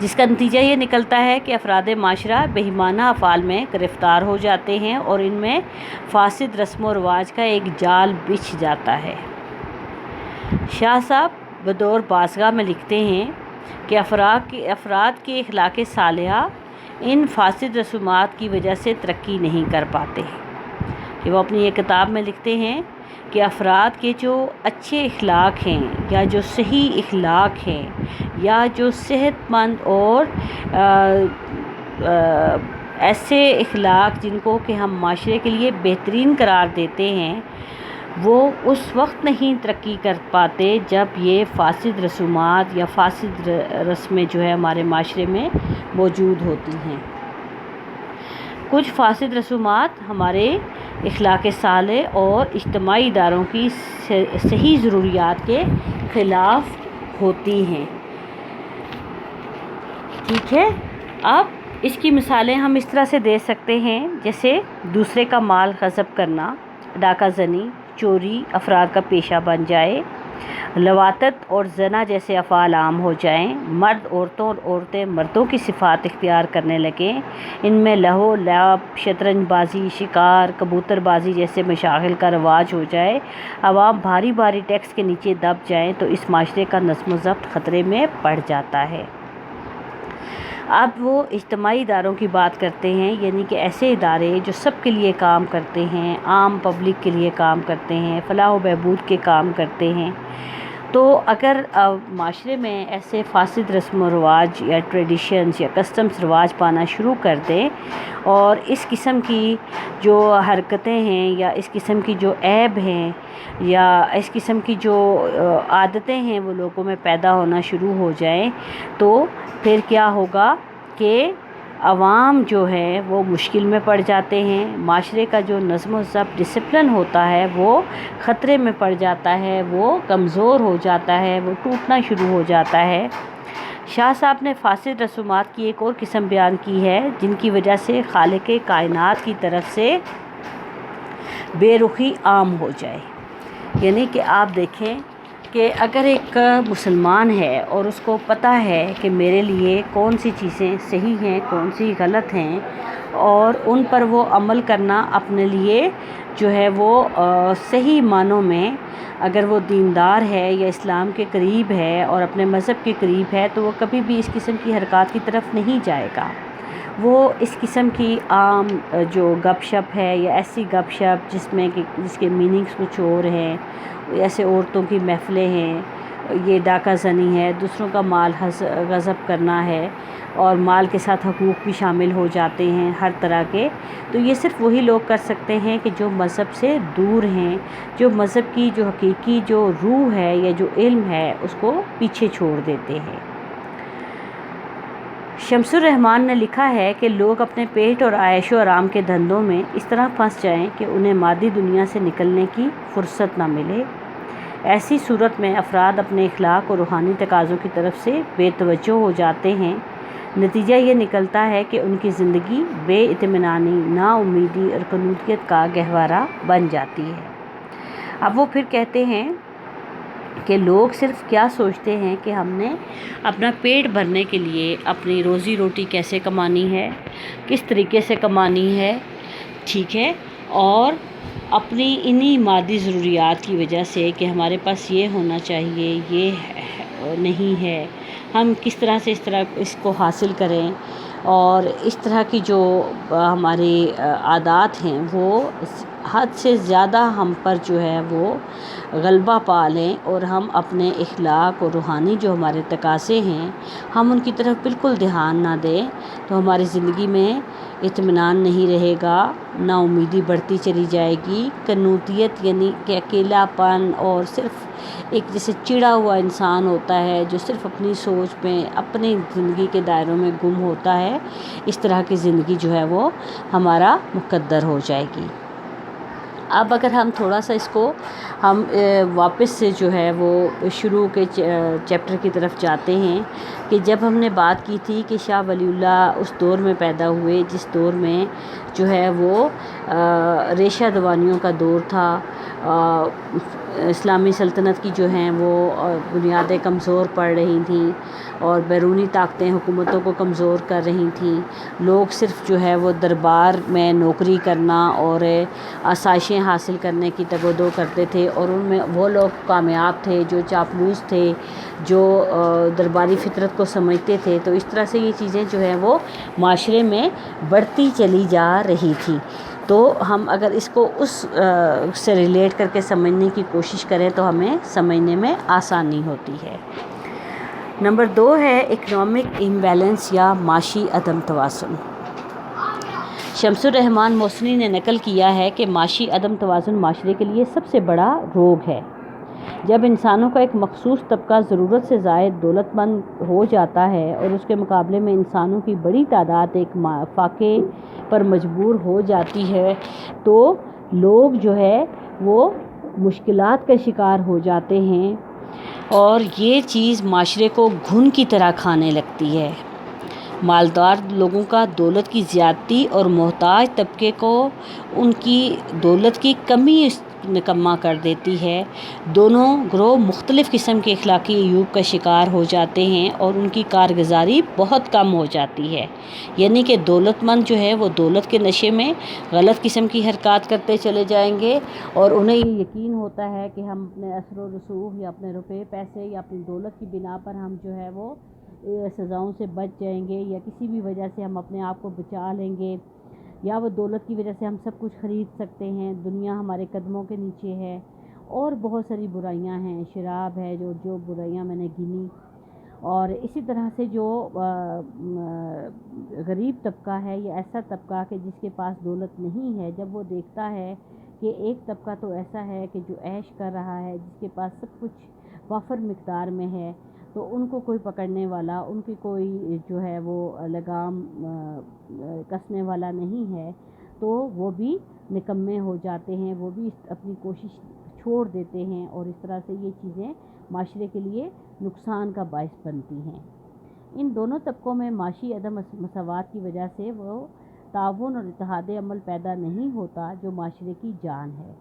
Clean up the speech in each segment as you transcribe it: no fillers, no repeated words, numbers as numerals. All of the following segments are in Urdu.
جس کا نتیجہ یہ نکلتا ہے کہ افراد معاشرہ بہیمانہ افعال میں گرفتار ہو جاتے ہیں اور ان میں فاسد رسم و رواج کا ایک جال بچھ جاتا ہے۔ شاہ صاحب بدور بازگاہ میں لکھتے ہیں کہ افراد کے اخلاق صالحہ ان فاسد رسومات کی وجہ سے ترقی نہیں کر پاتے، کہ وہ اپنی ایک کتاب میں لکھتے ہیں کہ افراد کے جو اچھے اخلاق ہیں یا جو صحیح اخلاق ہیں یا جو صحت مند اور ایسے اخلاق جن کو کہ ہم معاشرے کے لیے بہترین قرار دیتے ہیں، وہ اس وقت نہیں ترقی کر پاتے جب یہ فاسد رسومات یا فاسد رسمیں جو ہے ہمارے معاشرے میں موجود ہوتی ہیں۔ کچھ فاسد رسومات ہمارے اخلاق صالح اور اجتماعی اداروں کی صحیح ضروریات کے خلاف ہوتی ہیں۔ ٹھیک ہے، اب اس کی مثالیں ہم اس طرح سے دے سکتے ہیں، جیسے دوسرے کا مال غصب کرنا، ڈاکہ زنی، چوری افراد کا پیشہ بن جائے، لواطت اور زنا جیسے افعال عام ہو جائیں، مرد عورتوں اور عورتیں مردوں کی صفات اختیار کرنے لگیں، ان میں لہو لعب، شطرنج بازی، شکار، کبوتر بازی جیسے مشاغل کا رواج ہو جائے، عوام بھاری بھاری ٹیکس کے نیچے دب جائیں تو اس معاشرے کا نظم و ضبط خطرے میں پڑ جاتا ہے۔ اب وہ اجتماعی اداروں کی بات کرتے ہیں، یعنی کہ ایسے ادارے جو سب کے لیے کام کرتے ہیں، عام پبلک کے لیے کام کرتے ہیں، فلاح و بہبود کے کام کرتے ہیں۔ تو اگر معاشرے میں ایسے فاسد رسم و رواج یا ٹریڈیشنز یا کسٹمز رواج پانا شروع کر دیں اور اس قسم کی جو حرکتیں ہیں یا اس قسم کی جو عیب ہیں یا اس قسم کی جو عادتیں ہیں وہ لوگوں میں پیدا ہونا شروع ہو جائیں، تو پھر کیا ہوگا کہ عوام جو ہے وہ مشکل میں پڑ جاتے ہیں، معاشرے کا جو نظم و ضبط ڈسپلن ہوتا ہے وہ خطرے میں پڑ جاتا ہے، وہ کمزور ہو جاتا ہے، وہ ٹوٹنا شروع ہو جاتا ہے۔ شاہ صاحب نے فاسد رسومات کی ایک اور قسم بیان کی ہے جن کی وجہ سے خالق کائنات کی طرف سے بے رخی عام ہو جائے۔ یعنی کہ آپ دیکھیں کہ اگر ایک مسلمان ہے اور اس کو پتہ ہے کہ میرے لیے کون سی چیزیں صحیح ہیں، کون سی غلط ہیں، اور ان پر وہ عمل کرنا اپنے لیے جو ہے وہ صحیح معنوں میں اگر وہ دیندار ہے یا اسلام کے قریب ہے اور اپنے مذہب کے قریب ہے، تو وہ کبھی بھی اس قسم کی حرکات کی طرف نہیں جائے گا۔ وہ اس قسم کی عام جو گپ شپ ہے یا ایسی گپ شپ جس کے میننگز کچھ اور ہیں، ایسے عورتوں کی محفلیں ہیں، یہ ڈاکہ زنی ہے، دوسروں کا مال غصب کرنا ہے اور مال کے ساتھ حقوق بھی شامل ہو جاتے ہیں ہر طرح کے، تو یہ صرف وہی لوگ کر سکتے ہیں کہ جو مذہب سے دور ہیں، جو مذہب کی جو حقیقی جو روح ہے یا جو علم ہے اس کو پیچھے چھوڑ دیتے ہیں۔ شمس الرحمن نے لکھا ہے کہ لوگ اپنے پیٹ اور عیش و آرام کے دھندوں میں اس طرح پھنس جائیں کہ انہیں مادی دنیا سے نکلنے کی فرصت نہ ملے۔ ایسی صورت میں افراد اپنے اخلاق اور روحانی تقاضوں کی طرف سے بے توجہ ہو جاتے ہیں۔ نتیجہ یہ نکلتا ہے کہ ان کی زندگی بے اطمینانی، نا امیدی اور کنوتیت کا گہوارہ بن جاتی ہے۔ اب وہ پھر کہتے ہیں کہ لوگ صرف کیا سوچتے ہیں کہ ہم نے اپنا پیٹ بھرنے کے لیے اپنی روزی روٹی کیسے کمانی ہے، کس طریقے سے کمانی ہے، ٹھیک ہے، اور اپنی انہی مادی ضروریات کی وجہ سے کہ ہمارے پاس یہ ہونا چاہیے، یہ نہیں ہے، ہم کس طرح سے اس کو حاصل کریں، اور اس طرح کی جو ہماری عادات ہیں وہ حد سے زیادہ ہم پر جو ہے وہ غلبہ پا لیں اور ہم اپنے اخلاق اور روحانی جو ہمارے تقاضے ہیں ہم ان کی طرف بالکل دھیان نہ دیں، تو ہماری زندگی میں اطمینان نہیں رہے گا، نا امیدی بڑھتی چلی جائے گی، کنوتیت یعنی کہ اکیلا پن اور صرف ایک جیسے چڑا ہوا انسان ہوتا ہے جو صرف اپنی سوچ میں اپنی زندگی کے دائروں میں گم ہوتا ہے، اس طرح کی زندگی جو ہے وہ ہمارا مقدر ہو جائے گی۔ اب اگر ہم تھوڑا سا اس کو ہم واپس سے جو ہے وہ شروع کے چیپٹر کی طرف جاتے ہیں کہ جب ہم نے بات کی تھی کہ شاہ ولی اللہ اس دور میں پیدا ہوئے جس دور میں جو ہے وہ ریشہ دوانیوں کا دور تھا، اسلامی سلطنت کی جو ہیں وہ بنیادیں کمزور پڑ رہی تھیں اور بیرونی طاقتیں حکومتوں کو کمزور کر رہی تھیں. لوگ صرف جو ہے وہ دربار میں نوکری کرنا اور آسائشیں حاصل کرنے کی تگ و دو کرتے تھے، اور ان میں وہ لوگ کامیاب تھے جو چاپلوس تھے، جو درباری فطرت کو سمجھتے تھے. تو اس طرح سے یہ چیزیں جو ہیں وہ معاشرے میں بڑھتی چلی جا رہی تھی. تو ہم اگر اس کو اس سے ریلیٹ کر کے سمجھنے کی کوشش کریں تو ہمیں سمجھنے میں آسانی ہوتی ہے. نمبر 2 ہے اکنامک امبیلنس یا معاشی عدم توازن. شمس الرحمن محسنی نے نقل کیا ہے کہ معاشی عدم توازن معاشرے کے لیے سب سے بڑا روگ ہے. جب انسانوں کا ایک مخصوص طبقہ ضرورت سے زائد دولت مند ہو جاتا ہے اور اس کے مقابلے میں انسانوں کی بڑی تعداد ایک فاقے پر مجبور ہو جاتی ہے، تو لوگ جو ہے وہ مشکلات کا شکار ہو جاتے ہیں اور یہ چیز معاشرے کو گھن کی طرح کھانے لگتی ہے. مالدار لوگوں کا دولت کی زیادتی اور محتاج طبقے کو ان کی دولت کی کمی نکمہ کر دیتی ہے. دونوں گروہ مختلف قسم کے اخلاقی عیوب کا شکار ہو جاتے ہیں اور ان کی کارگزاری بہت کم ہو جاتی ہے. یعنی کہ دولت مند جو ہے وہ دولت کے نشے میں غلط قسم کی حرکات کرتے چلے جائیں گے اور انہیں یہ یقین ہوتا ہے کہ ہم اپنے اثر و رسوخ یا اپنے روپے پیسے یا اپنی دولت کی بنا پر ہم جو ہے وہ سزاؤں سے بچ جائیں گے، یا کسی بھی وجہ سے ہم اپنے آپ کو بچا لیں گے، یا وہ دولت کی وجہ سے ہم سب کچھ خرید سکتے ہیں، دنیا ہمارے قدموں کے نیچے ہے. اور بہت ساری برائیاں ہیں، شراب ہے، جو برائیاں میں نے گنی. اور اسی طرح سے جو غریب طبقہ ہے یہ ایسا طبقہ کہ جس کے پاس دولت نہیں ہے، جب وہ دیکھتا ہے کہ ایک طبقہ تو ایسا ہے کہ جو عیش کر رہا ہے، جس کے پاس سب کچھ وافر مقدار میں ہے، تو ان کو کوئی پکڑنے والا، ان کی کوئی جو ہے وہ لگام کسنے والا نہیں ہے، تو وہ بھی نکمے ہو جاتے ہیں، وہ بھی اپنی کوشش چھوڑ دیتے ہیں اور اس طرح سے یہ چیزیں معاشرے کے لیے نقصان کا باعث بنتی ہیں. ان دونوں طبقوں میں معاشی عدم مساوات کی وجہ سے وہ تعاون اور اتحاد عمل پیدا نہیں ہوتا جو معاشرے کی جان ہے.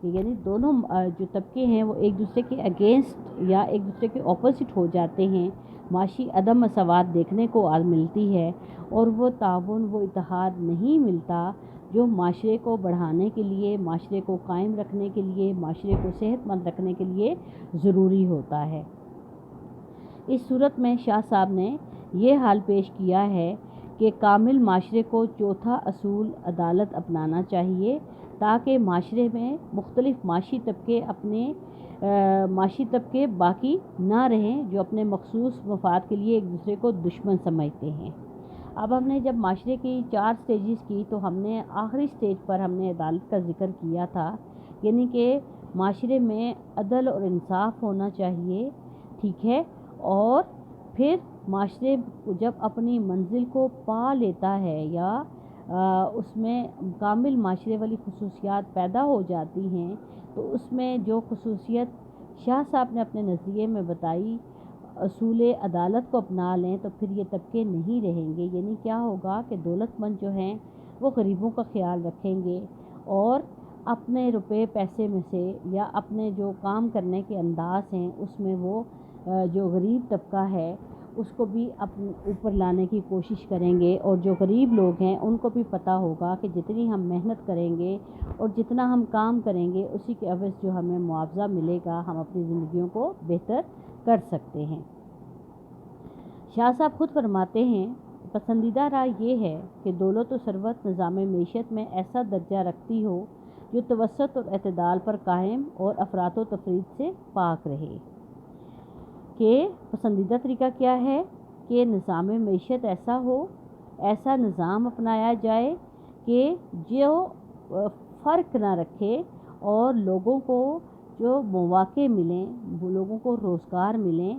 یعنی دونوں جو طبقے ہیں وہ ایک دوسرے کے اگینسٹ یا ایک دوسرے کے اپوزٹ ہو جاتے ہیں. معاشی عدم مساوات دیکھنے کو ملتی ہے اور وہ تعاون، وہ اتحاد نہیں ملتا جو معاشرے کو بڑھانے کے لیے، معاشرے کو قائم رکھنے کے لیے، معاشرے کو صحت مند رکھنے کے لیے ضروری ہوتا ہے. اس صورت میں شاہ صاحب نے یہ حال پیش کیا ہے کہ کامل معاشرے کو چوتھا اصول عدالت اپنانا چاہیے تاکہ معاشرے میں مختلف معاشی طبقے باقی نہ رہیں جو اپنے مخصوص مفاد کے لیے ایک دوسرے کو دشمن سمجھتے ہیں. اب ہم نے جب معاشرے کی 4 سٹیجز کی تو ہم نے آخری سٹیج پر ہم نے عدالت کا ذکر کیا تھا، یعنی کہ معاشرے میں عدل اور انصاف ہونا چاہیے، ٹھیک ہے. اور پھر معاشرے جب اپنی منزل کو پا لیتا ہے یا اس میں کامل معاشرے والی خصوصیات پیدا ہو جاتی ہیں، تو اس میں جو خصوصیت شاہ صاحب نے اپنے نظریے میں بتائی، اصول عدالت کو اپنا لیں، تو پھر یہ طبقے نہیں رہیں گے. یعنی کیا ہوگا کہ دولت مند جو ہیں وہ غریبوں کا خیال رکھیں گے اور اپنے روپے پیسے میں سے یا اپنے جو کام کرنے کے انداز ہیں اس میں وہ جو غریب طبقہ ہے اس کو بھی اپنے اوپر لانے کی کوشش کریں گے، اور جو غریب لوگ ہیں ان کو بھی پتہ ہوگا کہ جتنی ہم محنت کریں گے اور جتنا ہم کام کریں گے اسی کے عوض جو ہمیں معاوضہ ملے گا، ہم اپنی زندگیوں کو بہتر کر سکتے ہیں. شاہ صاحب خود فرماتے ہیں، پسندیدہ رائے یہ ہے کہ دولت و ثروت نظام معیشت میں ایسا درجہ رکھتی ہو جو توسط اور اعتدال پر قائم اور افراط و تفریط سے پاک رہے. کہ پسندیدہ طریقہ کیا ہے کہ نظام معیشت ایسا ہو، ایسا نظام اپنایا جائے کہ جو فرق نہ رکھے اور لوگوں کو جو مواقع ملیں، وہ لوگوں کو روزگار ملیں،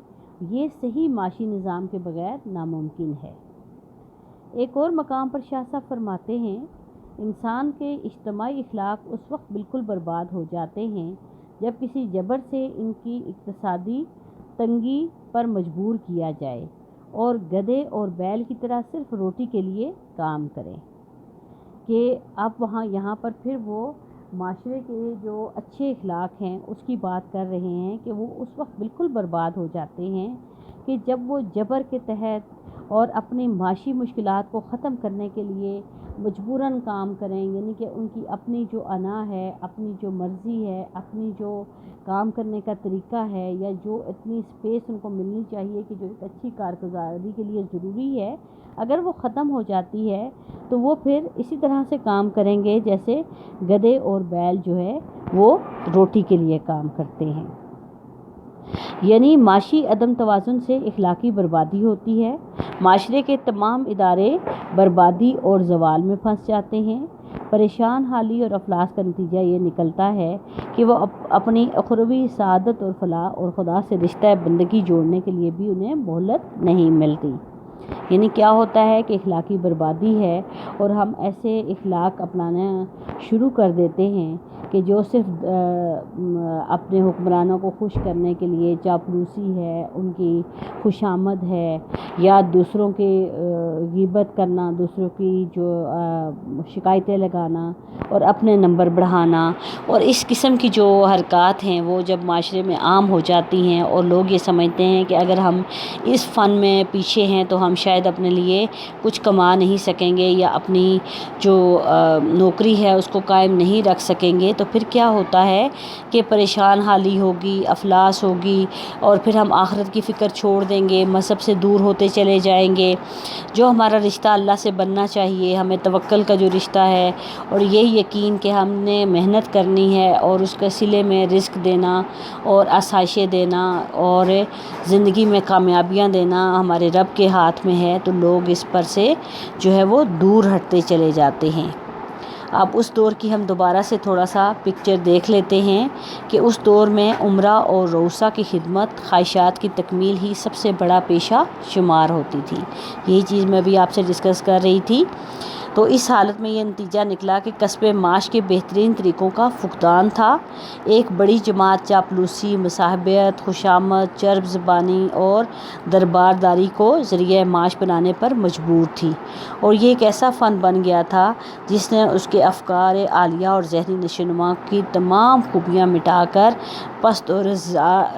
یہ صحیح معاشی نظام کے بغیر ناممکن ہے. ایک اور مقام پر شاہ صاحب فرماتے ہیں، انسان کے اجتماعی اخلاق اس وقت بالکل برباد ہو جاتے ہیں جب کسی جبر سے ان کی اقتصادی تنگی پر مجبور کیا جائے اور گدھے اور بیل کی طرح صرف روٹی کے لیے کام کریں. کہ اب یہاں پر پھر وہ معاشرے کے جو اچھے اخلاق ہیں اس کی بات کر رہے ہیں کہ وہ اس وقت بالکل برباد ہو جاتے ہیں کہ جب وہ جبر کے تحت اور اپنی معاشی مشکلات کو ختم کرنے کے لیے مجبوراً کام کریں، یعنی کہ ان کی اپنی جو انا ہے، اپنی جو مرضی ہے، اپنی جو کام کرنے کا طریقہ ہے، یا جو اتنی اسپیس ان کو ملنی چاہیے کہ جو ایک اچھی کارگزاری کے لیے ضروری ہے، اگر وہ ختم ہو جاتی ہے تو وہ پھر اسی طرح سے کام کریں گے جیسے گدھے اور بیل جو ہے وہ روٹی کے لیے کام کرتے ہیں۔ یعنی معاشی عدم توازن سے اخلاقی بربادی ہوتی ہے، معاشرے کے تمام ادارے بربادی اور زوال میں پھنس جاتے ہیں۔ پریشان حالی اور افلاس کا نتیجہ یہ نکلتا ہے کہ وہ اپنی اخروی سعادت اور فلاح اور خدا سے رشتہ بندگی جوڑنے کے لیے بھی انہیں مہلت نہیں ملتی۔ یعنی کیا ہوتا ہے کہ اخلاقی بربادی ہے اور ہم ایسے اخلاق اپنانا شروع کر دیتے ہیں کہ جو صرف اپنے حکمرانوں کو خوش کرنے کے لیے چاپلوسی ہے، ان کی خوشامد ہے، یا دوسروں کی غیبت کرنا، دوسروں کی جو شکایتیں لگانا اور اپنے نمبر بڑھانا، اور اس قسم کی جو حرکات ہیں وہ جب معاشرے میں عام ہو جاتی ہیں اور لوگ یہ سمجھتے ہیں کہ اگر ہم اس فن میں پیچھے ہیں تو ہم شاید اپنے لیے کچھ کما نہیں سکیں گے یا اپنی جو نوکری ہے اس کو قائم نہیں رکھ سکیں گے، تو پھر کیا ہوتا ہے کہ پریشان حالی ہوگی، افلاس ہوگی، اور پھر ہم آخرت کی فکر چھوڑ دیں گے، مذہب سے دور ہوتے چلے جائیں گے۔ جو ہمارا رشتہ اللہ سے بننا چاہیے، ہمیں توکل کا جو رشتہ ہے اور یہ یقین کہ ہم نے محنت کرنی ہے اور اس کے صلے میں رزق دینا اور آسائشیں دینا اور زندگی میں کامیابیاں دینا ہمارے رب کے ہاتھ میں ہے، تو لوگ اس پر سے جو ہے وہ دور ہٹتے چلے جاتے ہیں۔ اب اس دور کی ہم دوبارہ سے تھوڑا سا پکچر دیکھ لیتے ہیں کہ اس دور میں عمرہ اور رؤسا کی خدمت خواہشات کی تکمیل ہی سب سے بڑا پیشہ شمار ہوتی تھی۔ یہی چیز میں بھی آپ سے ڈسکس کر رہی تھی۔ تو اس حالت میں یہ نتیجہ نکلا کہ کسب معاش کے بہترین طریقوں کا فقدان تھا۔ ایک بڑی جماعت چاپلوسی، مصاحبت، خوشامد، چرب زبانی اور دربارداری کو ذریعہ معاش بنانے پر مجبور تھی، اور یہ ایک ایسا فن بن گیا تھا جس نے اس کے افکار عالیہ اور ذہنی نشوونما کی تمام خوبیاں مٹا کر پست اور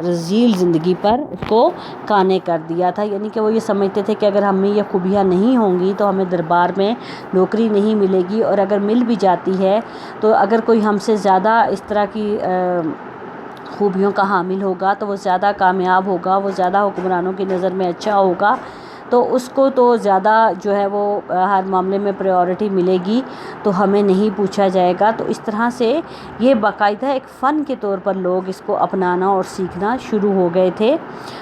رذیل زندگی پر اس کو قانع کر دیا تھا۔ یعنی کہ وہ یہ سمجھتے تھے کہ اگر ہم میں یہ خوبیاں نہیں ہوں گی تو ہمیں دربار میں نوکری نہیں ملے گی، اور اگر مل بھی جاتی ہے تو اگر کوئی ہم سے زیادہ اس طرح کی خوبیوں کا حامل ہوگا تو وہ زیادہ کامیاب ہوگا، وہ زیادہ حکمرانوں کی نظر میں اچھا ہوگا، تو اس کو تو زیادہ جو ہے وہ ہر معاملے میں پریورٹی ملے گی، تو ہمیں نہیں پوچھا جائے گا۔ تو اس طرح سے یہ باقاعدہ ایک فن کے طور پر لوگ اس کو اپنانا اور سیکھنا شروع ہو گئے تھے۔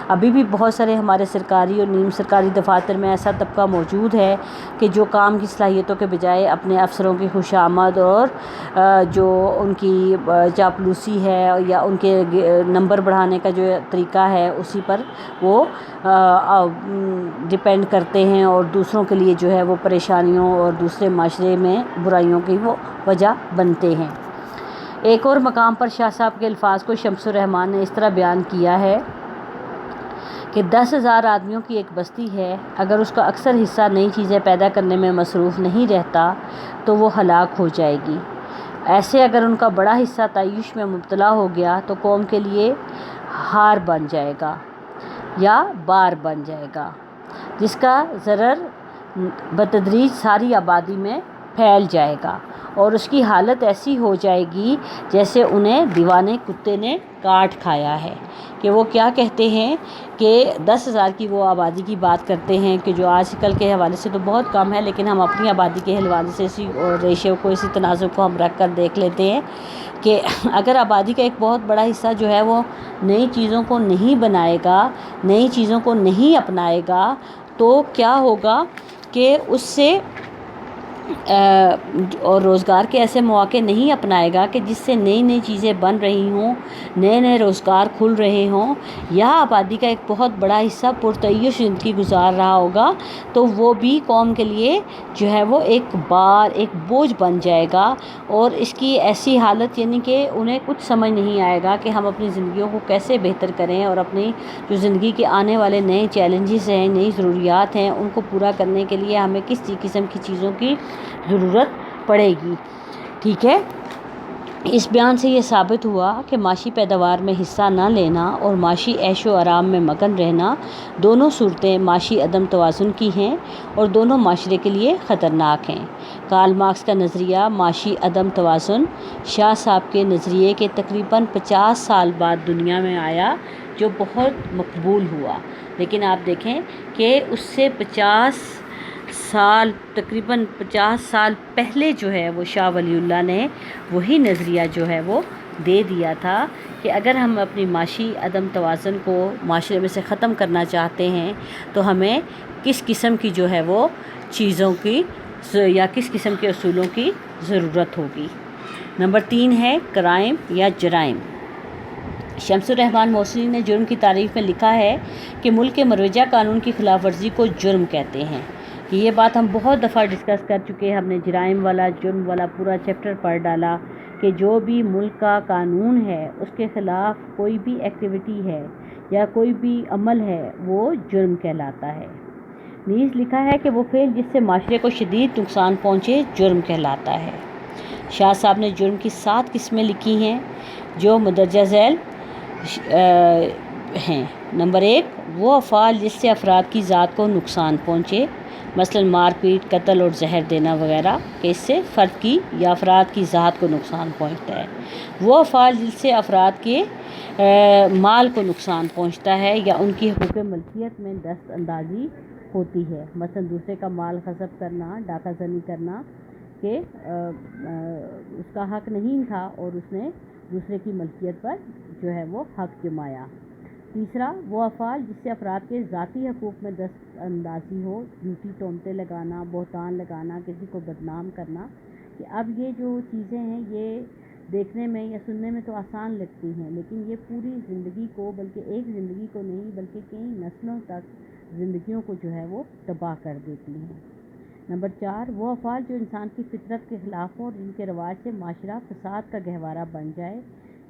ابھی بھی بہت سارے ہمارے سرکاری اور نیم سرکاری دفاتر میں ایسا طبقہ موجود ہے کہ جو کام کی صلاحیتوں کے بجائے اپنے افسروں کی خوشامد اور جو ان کی چاپلوسی ہے یا ان کے نمبر بڑھانے کا جو طریقہ ہے اسی پر وہ ڈپینڈ کرتے ہیں، اور دوسروں کے لیے جو ہے وہ پریشانیوں اور دوسرے معاشرے میں برائیوں کی وہ وجہ بنتے ہیں۔ ایک اور مقام پر شاہ صاحب کے الفاظ کو شمس الرحمن نے اس طرح بیان کیا ہے کہ 10,000 آدمیوں کی ایک بستی ہے، اگر اس کا اکثر حصہ نئی چیزیں پیدا کرنے میں مصروف نہیں رہتا تو وہ ہلاک ہو جائے گی۔ ایسے اگر ان کا بڑا حصہ تعیش میں مبتلا ہو گیا تو قوم کے لیے ہار بن جائے گا یا بار بن جائے گا، جس کا ضرر بتدریج ساری آبادی میں پھیل جائے گا، اور اس کی حالت ایسی ہو جائے گی جیسے انہیں دیوانے کتے نے کاٹ کھایا ہے۔ کہ وہ کیا کہتے ہیں کہ 10,000 کی وہ آبادی کی بات کرتے ہیں کہ جو آج کل کے حوالے سے تو بہت کم ہے، لیکن ہم اپنی آبادی کے حوالے سے اسی ریشیو کو، اسی تناسب کو ہم رکھ کر دیکھ لیتے ہیں کہ اگر آبادی کا ایک بہت بڑا حصہ جو ہے وہ نئی چیزوں کو نہیں بنائے گا، نئی چیزوں کو نہیں اپنائے گا، تو کیا ہوگا کہ اس سے اور روزگار کے ایسے مواقع نہیں اپنائے گا کہ جس سے نئی نئی چیزیں بن رہی ہوں، نئے نئے روزگار کھل رہے ہوں، یا آبادی کا ایک بہت بڑا حصہ پرتعیش زندگی گزار رہا ہوگا، تو وہ بھی قوم کے لیے جو ہے وہ ایک بار، ایک بوجھ بن جائے گا، اور اس کی ایسی حالت یعنی کہ انہیں کچھ سمجھ نہیں آئے گا کہ ہم اپنی زندگیوں کو کیسے بہتر کریں، اور اپنی جو زندگی کے آنے والے نئے چیلنجز ہیں، نئی ضروریات ہیں، ان کو پورا کرنے کے لیے ہمیں کس قسم کی چیزوں کی ضرورت پڑے گی۔ ٹھیک ہے، اس بیان سے یہ ثابت ہوا کہ معاشی پیداوار میں حصہ نہ لینا اور معاشی عیش و آرام میں مگن رہنا دونوں صورتیں معاشی عدم توازن کی ہیں اور دونوں معاشرے کے لیے خطرناک ہیں۔ کارل مارکس کا نظریہ معاشی عدم توازن شاہ صاحب کے نظریے کے تقریباً 50 سال بعد دنیا میں آیا، جو بہت مقبول ہوا، لیکن آپ دیکھیں کہ اس سے تقریباً 50 سال پہلے جو ہے وہ شاہ ولی اللہ نے وہی نظریہ جو ہے وہ دے دیا تھا کہ اگر ہم اپنی معاشی عدم توازن کو معاشرے میں سے ختم کرنا چاہتے ہیں تو ہمیں کس قسم کی جو ہے وہ چیزوں کی یا کس قسم کے اصولوں کی ضرورت ہوگی۔ نمبر 3 ہے کرائم یا جرائم۔ شمس الرحمن موصلی نے جرم کی تعریف میں لکھا ہے کہ ملک کے مروجہ قانون کی خلاف ورزی کو جرم کہتے ہیں۔ یہ بات ہم بہت دفعہ ڈسکس کر چکے ہیں، ہم نے جرائم والا جرم والا پورا چیپٹر پڑھ ڈالا کہ جو بھی ملک کا قانون ہے اس کے خلاف کوئی بھی ایکٹیویٹی ہے یا کوئی بھی عمل ہے وہ جرم کہلاتا ہے۔ نیز لکھا ہے کہ وہ فعل جس سے معاشرے کو شدید نقصان پہنچے جرم کہلاتا ہے۔ شاہ صاحب نے جرم کی 7 قسمیں لکھی ہیں جو مندرجہ ذیل ہیں۔ نمبر 1، وہ افعال جس سے افراد کی ذات کو نقصان پہنچے، مثلا مار پیٹ، قتل اور زہر دینا وغیرہ، کہ اس سے فرد کی یا افراد کی ذات کو نقصان پہنچتا ہے۔ وہ افعال جس سے افراد کے مال کو نقصان پہنچتا ہے یا ان کی حقوق ملکیت میں دست اندازی ہوتی ہے، مثلا دوسرے کا مال غصب کرنا، ڈاکہ زنی کرنا، کہ اس کا حق نہیں تھا اور اس نے دوسرے کی ملکیت پر جو ہے وہ حق جمایا۔ تیسرا، وہ افعال جس سے افراد کے ذاتی حقوق میں دست اندازی ہو، جھوٹی تہمتیں لگانا، بہتان لگانا، کسی کو بدنام کرنا، کہ اب یہ جو چیزیں ہیں یہ دیکھنے میں یا سننے میں تو آسان لگتی ہیں، لیکن یہ پوری زندگی کو، بلکہ ایک زندگی کو نہیں بلکہ کئی نسلوں تک زندگیوں کو جو ہے وہ تباہ کر دیتی ہیں۔ نمبر 4، وہ افعال جو انسان کی فطرت کے خلاف ہوں اور جن کے رواج سے معاشرہ فساد کا گہوارہ بن جائے،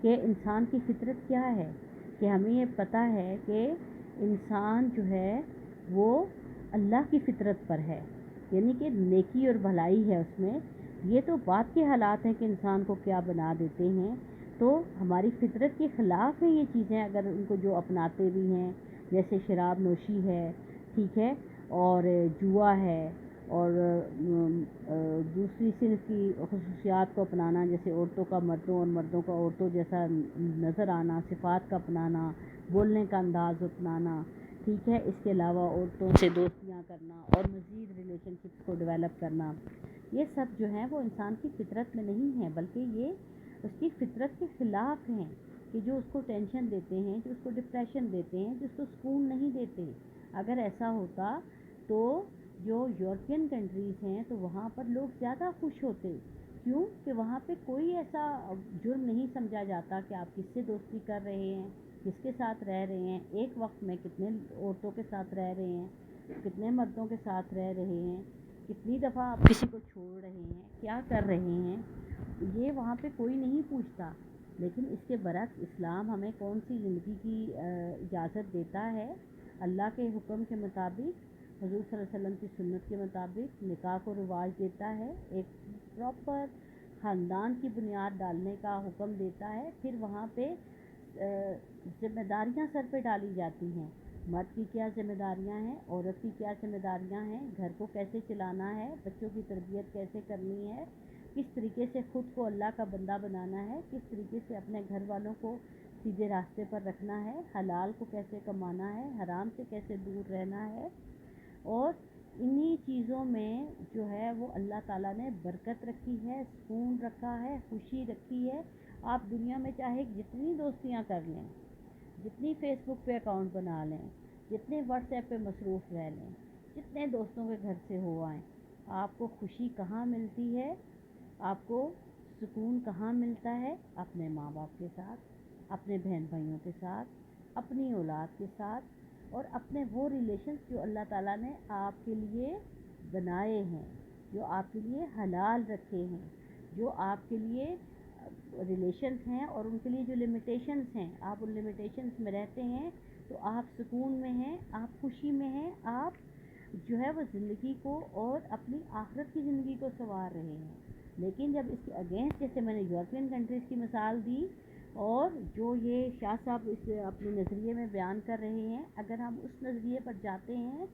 کہ انسان کی فطرت کیا ہے، کہ ہمیں یہ پتہ ہے کہ انسان جو ہے وہ اللہ کی فطرت پر ہے، یعنی کہ نیکی اور بھلائی ہے اس میں۔ یہ تو بات کے حالات ہیں کہ انسان کو کیا بنا دیتے ہیں، تو ہماری فطرت کے خلاف ہیں یہ چیزیں اگر ان کو جو اپناتے بھی ہیں، جیسے شراب نوشی ہے، ٹھیک ہے، اور جوا ہے، اور دوسری صنف کی خصوصیات کو اپنانا، جیسے عورتوں کا مردوں اور مردوں کا عورتوں جیسا نظر آنا، صفات کا اپنانا، بولنے کا انداز اپنانا، ٹھیک ہے، اس کے علاوہ عورتوں سے دوستیاں کرنا اور مزید ریلیشن شپس کو ڈیولپ کرنا، یہ سب جو ہیں وہ انسان کی فطرت میں نہیں ہیں، بلکہ یہ اس کی فطرت کے خلاف ہیں، کہ جو اس کو ٹینشن دیتے ہیں، جو اس کو ڈپریشن دیتے ہیں، جو اس کو سکون نہیں دیتے۔ اگر ایسا ہوتا تو جو یورپین کنٹریز ہیں تو وہاں پر لوگ زیادہ خوش ہوتے، کیوں کہ وہاں پہ کوئی ایسا جرم نہیں سمجھا جاتا کہ آپ کس سے دوستی کر رہے ہیں، کس کے ساتھ رہ رہے ہیں، ایک وقت میں کتنے عورتوں کے ساتھ رہ رہے ہیں، کتنے مردوں کے ساتھ رہ رہے ہیں، کتنی دفعہ آپ کسی کو چھوڑ رہے ہیں، کیا کر رہے ہیں، یہ وہاں پہ کوئی نہیں پوچھتا۔ لیکن اس کے برعکس اسلام ہمیں کون سی زندگی کی اجازت دیتا ہے؟ اللہ کے حکم کے مطابق، حضور صلی اللہ علیہ وسلم کی سنت کے مطابق نکاح کو رواج دیتا ہے، ایک پراپر خاندان کی بنیاد ڈالنے کا حکم دیتا ہے، پھر وہاں پہ ذمہ داریاں سر پہ ڈالی جاتی ہیں، مرد کی کیا ذمہ داریاں ہیں، عورت کی کیا ذمہ داریاں ہیں، گھر کو کیسے چلانا ہے، بچوں کی تربیت کیسے کرنی ہے، کس طریقے سے خود کو اللہ کا بندہ بنانا ہے، کس طریقے سے اپنے گھر والوں کو سیدھے راستے پر رکھنا ہے، حلال کو کیسے کمانا ہے، حرام سے کیسے دور رہنا ہے، اور انہی چیزوں میں جو ہے وہ اللہ تعالیٰ نے برکت رکھی ہے، سکون رکھا ہے، خوشی رکھی ہے۔ آپ دنیا میں چاہے جتنی دوستیاں کر لیں، جتنی فیس بک پہ اکاؤنٹ بنا لیں، جتنے واٹس ایپ پہ مصروف رہ لیں، جتنے دوستوں کے گھر سے ہو آئیں، آپ کو خوشی کہاں ملتی ہے، آپ کو سکون کہاں ملتا ہے؟ اپنے ماں باپ کے ساتھ، اپنے بہن بھائیوں کے ساتھ، اپنی اولاد کے ساتھ، اور اپنے وہ ریلیشنز جو اللہ تعالیٰ نے آپ کے لیے بنائے ہیں، جو آپ کے لیے حلال رکھے ہیں، جو آپ کے لیے ریلیشنز ہیں، اور ان کے لیے جو لمیٹیشنز ہیں، آپ ان لمیٹیشنز میں رہتے ہیں تو آپ سکون میں ہیں، آپ خوشی میں ہیں، آپ جو ہے وہ زندگی کو اور اپنی آخرت کی زندگی کو سنوار رہے ہیں۔ لیکن جب اس کے اگینسٹ جیسے میں نے یورپین کنٹریز کی مثال دی اور جو یہ شاہ صاحب اس اپنے نظریے میں بیان کر رہے ہیں، اگر ہم اس نظریے پر جاتے ہیں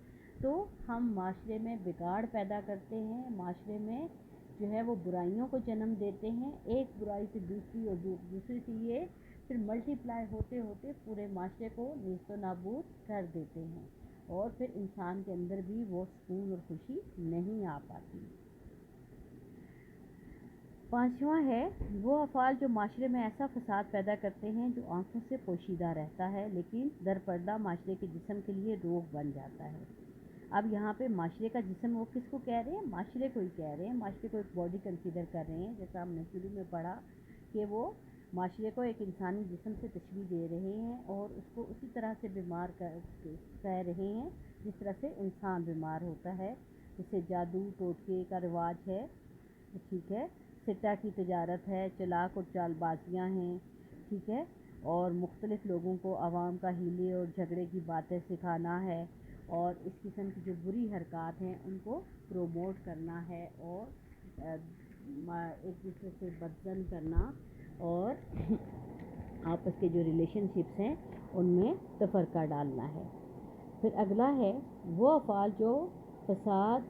تو ہم معاشرے میں بگاڑ پیدا کرتے ہیں، معاشرے میں جو ہے وہ برائیوں کو جنم دیتے ہیں، ایک برائی سے دوسری اور دوسری سے یہ پھر ملٹی پلائی ہوتے ہوتے پورے معاشرے کو نیست و نابود کر دیتے ہیں، اور پھر انسان کے اندر بھی وہ سکون اور خوشی نہیں آ پاتی۔ پانچواں ہے وہ افعال جو معاشرے میں ایسا فساد پیدا کرتے ہیں جو آنکھوں سے پوشیدہ رہتا ہے لیکن در پردہ معاشرے کے جسم کے لیے روگ بن جاتا ہے۔ اب یہاں پہ معاشرے کا جسم وہ کس کو کہہ رہے ہیں؟ معاشرے کو ہی کہہ رہے ہیں، معاشرے کو ایک باڈی کنسیڈر کر رہے ہیں، جیسا ہم نے شروع میں پڑھا کہ وہ معاشرے کو ایک انسانی جسم سے تشبیہ دے رہے ہیں اور اس کو اسی طرح سے بیمار کہہ رہے ہیں جس طرح سے انسان بیمار ہوتا ہے، جیسے جادو ٹوٹکے کا رواج ہے، ٹھیک ہے، سٹا کی تجارت ہے، چلاک اور چال بازیاں ہیں، ٹھیک ہے، اور مختلف لوگوں کو عوام کا ہیلے اور جھگڑے کی باتیں سکھانا ہے، اور اس قسم کی جو بری حرکات ہیں ان کو پروموٹ کرنا ہے، اور ایک دوسرے سے بدزن کرنا اور آپس کے جو ریلیشن شپس ہیں ان میں تفرقہ ڈالنا ہے۔ پھر اگلا ہے وہ افعال جو فساد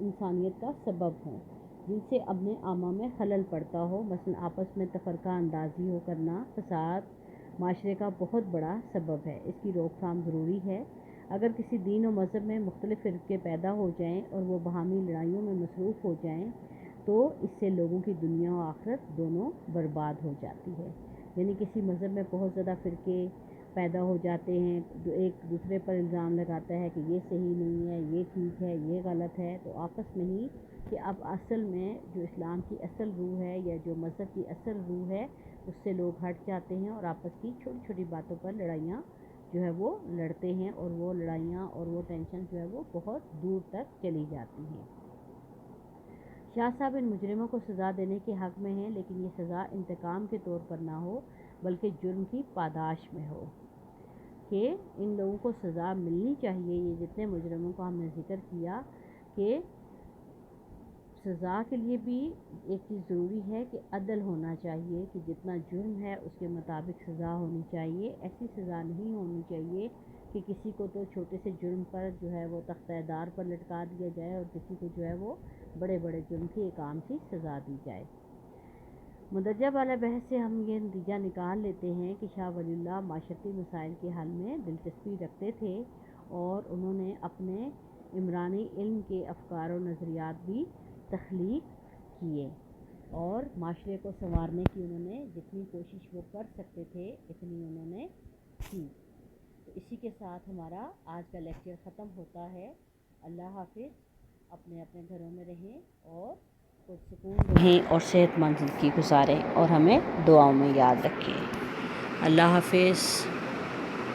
انسانیت کا سبب ہوں، جن سے اپنے عامہ میں خلل پڑتا ہو، مثلا آپس میں تفرقہ اندازی ہو کرنا، فساد معاشرے کا بہت بڑا سبب ہے، اس کی روک تھام ضروری ہے۔ اگر کسی دین و مذہب میں مختلف فرقے پیدا ہو جائیں اور وہ باہمی لڑائیوں میں مصروف ہو جائیں تو اس سے لوگوں کی دنیا و آخرت دونوں برباد ہو جاتی ہے۔ یعنی کسی مذہب میں بہت زیادہ فرقے پیدا ہو جاتے ہیں، ایک دوسرے پر الزام لگاتا ہے کہ یہ صحیح نہیں ہے، یہ ٹھیک ہے، یہ غلط ہے، تو آپس میں ہی کہ اب اصل میں جو اسلام کی اصل روح ہے یا جو مذہب کی اصل روح ہے اس سے لوگ ہٹ جاتے ہیں اور آپس کی چھوٹی چھوٹی باتوں پر لڑائیاں جو ہے وہ لڑتے ہیں، اور وہ لڑائیاں اور وہ ٹینشن جو ہے وہ بہت دور تک چلی جاتی ہیں۔ شاہ صاحب ان مجرموں کو سزا دینے کے حق میں ہیں، لیکن یہ سزا انتقام کے طور پر نہ ہو بلکہ جرم کی پاداش میں ہو، کہ ان لوگوں کو سزا ملنی چاہیے۔ یہ جتنے مجرموں کو ہم نے ذکر کیا کہ سزا کے لیے بھی ایک چیز ضروری ہے کہ عدل ہونا چاہیے، کہ جتنا جرم ہے اس کے مطابق سزا ہونی چاہیے، ایسی سزا نہیں ہونی چاہیے کہ کسی کو تو چھوٹے سے جرم پر جو ہے وہ تختہ دار پر لٹکا دیا جائے اور کسی کو جو ہے وہ بڑے بڑے جرم کی ایک عام سی سزا دی جائے۔ مندرجہ بالا بحث سے ہم یہ نتیجہ نکال لیتے ہیں کہ شاہ ولی اللہ معاشرتی مسائل کے حل میں دلچسپی رکھتے تھے اور انہوں نے اپنے عمرانی علم کے افکار و نظریات بھی تخلیق کیے اور معاشرے کو سنوارنے کی انہوں نے جتنی کوشش وہ کر سکتے تھے اتنی انہوں نے کی۔ تو اسی کے ساتھ ہمارا آج کا لیکچر ختم ہوتا ہے۔ اللہ حافظ، اپنے اپنے گھروں میں رہیں اور پرسکون رہیں اور صحت مند زندگی گزاریں اور ہمیں دعاؤں میں یاد رکھیں۔ اللہ حافظ۔